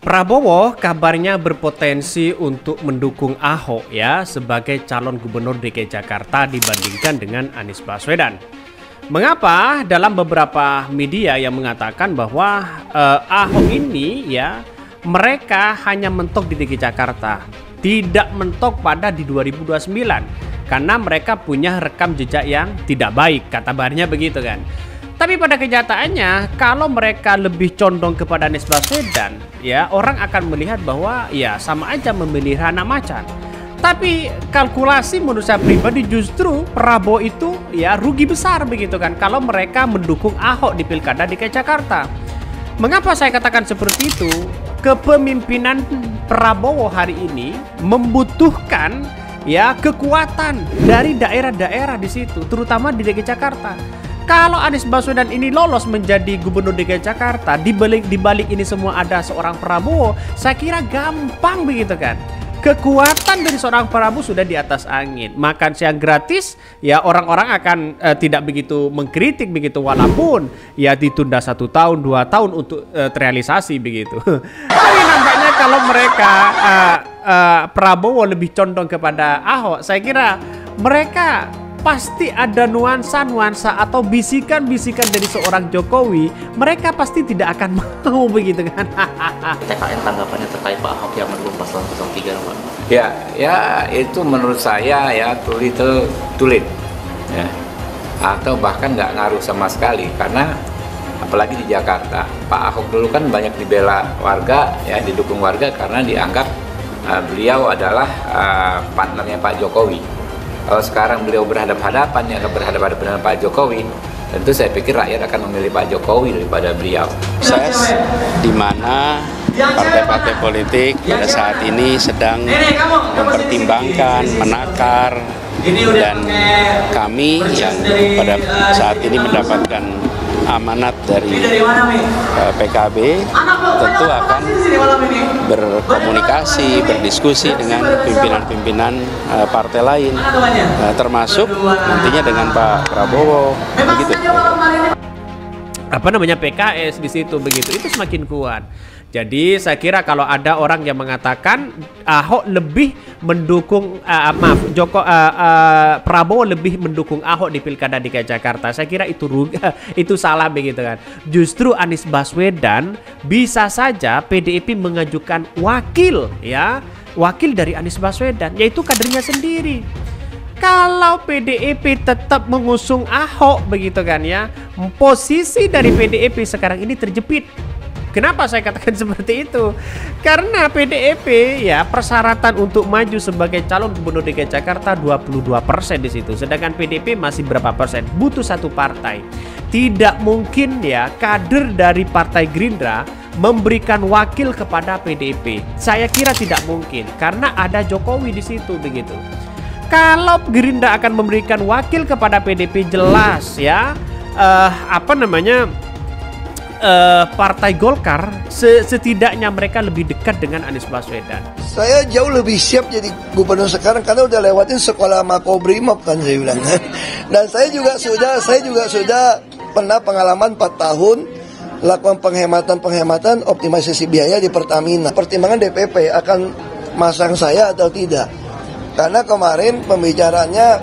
Prabowo kabarnya berpotensi untuk mendukung Ahok ya sebagai calon gubernur DKI Jakarta dibandingkan dengan Anies Baswedan. Mengapa? Dalam beberapa media yang mengatakan bahwa Ahok ini ya mereka hanya mentok di DKI Jakarta, tidak mentok pada di 2029 karena mereka punya rekam jejak yang tidak baik, kata kabarnya begitu kan. Tapi pada kenyataannya kalau mereka lebih condong kepada Anies Baswedan, ya orang akan melihat bahwa ya sama aja memelihara anak macan. Tapi kalkulasi menurut saya pribadi justru Prabowo itu ya rugi besar begitu kan kalau mereka mendukung Ahok di Pilkada DKI Jakarta. Mengapa saya katakan seperti itu? Kepemimpinan Prabowo hari ini membutuhkan ya kekuatan dari daerah-daerah di situ, terutama di DKI Jakarta. Kalau Anies Baswedan ini lolos menjadi gubernur DKI Jakarta, di balik ini semua ada seorang Prabowo, saya kira gampang begitu kan. Kekuatan dari seorang Prabowo sudah di atas angin. Makan siang gratis, ya orang-orang akan tidak begitu mengkritik begitu, walaupun ya ditunda 1 tahun, 2 tahun untuk terrealisasi begitu. Tapi nampaknya kalau mereka Prabowo lebih condong kepada Ahok, saya kira mereka pasti ada nuansa-nuansa atau bisikan-bisikan dari seorang Jokowi. Mereka pasti tidak akan mau begitu kan. TKN tanggapannya terkait Pak Ahok yang mendukung paslon 03 Pak. Ya itu menurut saya ya tulit ya. Atau bahkan nggak ngaruh sama sekali karena apalagi di Jakarta. Pak Ahok dulu kan banyak dibela warga ya, didukung warga karena dianggap beliau adalah partnernya Pak Jokowi. Kalau sekarang beliau berhadapan-hadapan dengan Pak Jokowi, tentu saya pikir rakyat akan memilih Pak Jokowi daripada beliau. Proses di mana partai-partai politik pada saat ini sedang mempertimbangkan, menakar, dan kami yang pada saat ini mendapatkan amanat dari PKB tentu akan berkomunikasi, berdiskusi dengan pimpinan-pimpinan partai lain, termasuk nantinya dengan Pak Prabowo, begitu. Apa namanya PKS di situ begitu, itu semakin kuat. Jadi saya kira kalau ada orang yang mengatakan Ahok lebih mendukung Prabowo lebih mendukung Ahok di Pilkada DKI Jakarta, saya kira itu salah begitu kan. Justru Anies Baswedan bisa saja PDIP mengajukan wakil dari Anies Baswedan, yaitu kadernya sendiri. Kalau PDIP tetap mengusung Ahok begitu kan ya, posisi dari PDIP sekarang ini terjepit. Kenapa saya katakan seperti itu? Karena PDIP ya persyaratan untuk maju sebagai calon gubernur DKI Jakarta 22% di situ. Sedangkan PDIP masih berapa persen? Butuh 1 partai. Tidak mungkin ya kader dari Partai Gerindra memberikan wakil kepada PDIP. Saya kira tidak mungkin karena ada Jokowi di situ begitu. Kalau Gerindra akan memberikan wakil kepada PDIP, jelas ya Partai Golkar setidaknya mereka lebih dekat dengan Anies Baswedan. Saya jauh lebih siap jadi gubernur sekarang karena udah lewatin sekolah Makobrimob kan saya bilang. Dan saya juga sudah pernah pengalaman 4 tahun lakukan penghematan optimalisasi biaya di Pertamina. Pertimbangan DPP akan masang saya atau tidak. Karena kemarin pembicaranya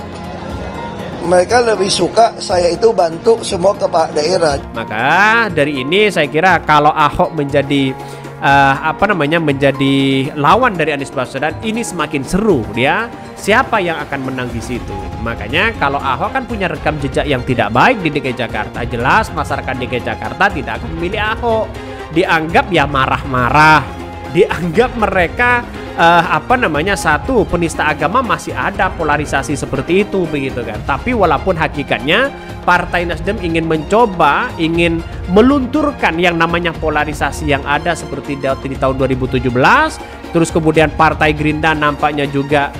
mereka lebih suka saya itu bantu semua kepala daerah. Maka dari ini saya kira kalau Ahok menjadi menjadi lawan dari Anies Baswedan, ini semakin seru dia. Siapa yang akan menang di situ? Makanya kalau Ahok kan punya rekam jejak yang tidak baik di DKI Jakarta, jelas masyarakat DKI Jakarta tidak akan memilih Ahok. Dianggap ya marah-marah, dianggap mereka satu penista agama, masih ada polarisasi seperti itu begitu kan. Tapi walaupun hakikatnya Partai Nasdem ingin melunturkan yang namanya polarisasi yang ada seperti di tahun 2017, terus kemudian Partai Gerindra nampaknya juga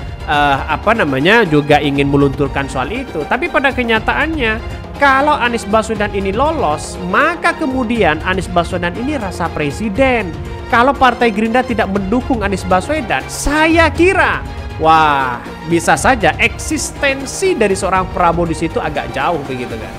juga ingin melunturkan soal itu. Tapi pada kenyataannya kalau Anies Baswedan ini lolos, maka kemudian Anies Baswedan ini rasa presiden. Kalau Partai Gerindra tidak mendukung Anies Baswedan, saya kira wah bisa saja eksistensi dari seorang Prabowo di situ agak jauh begitu kan.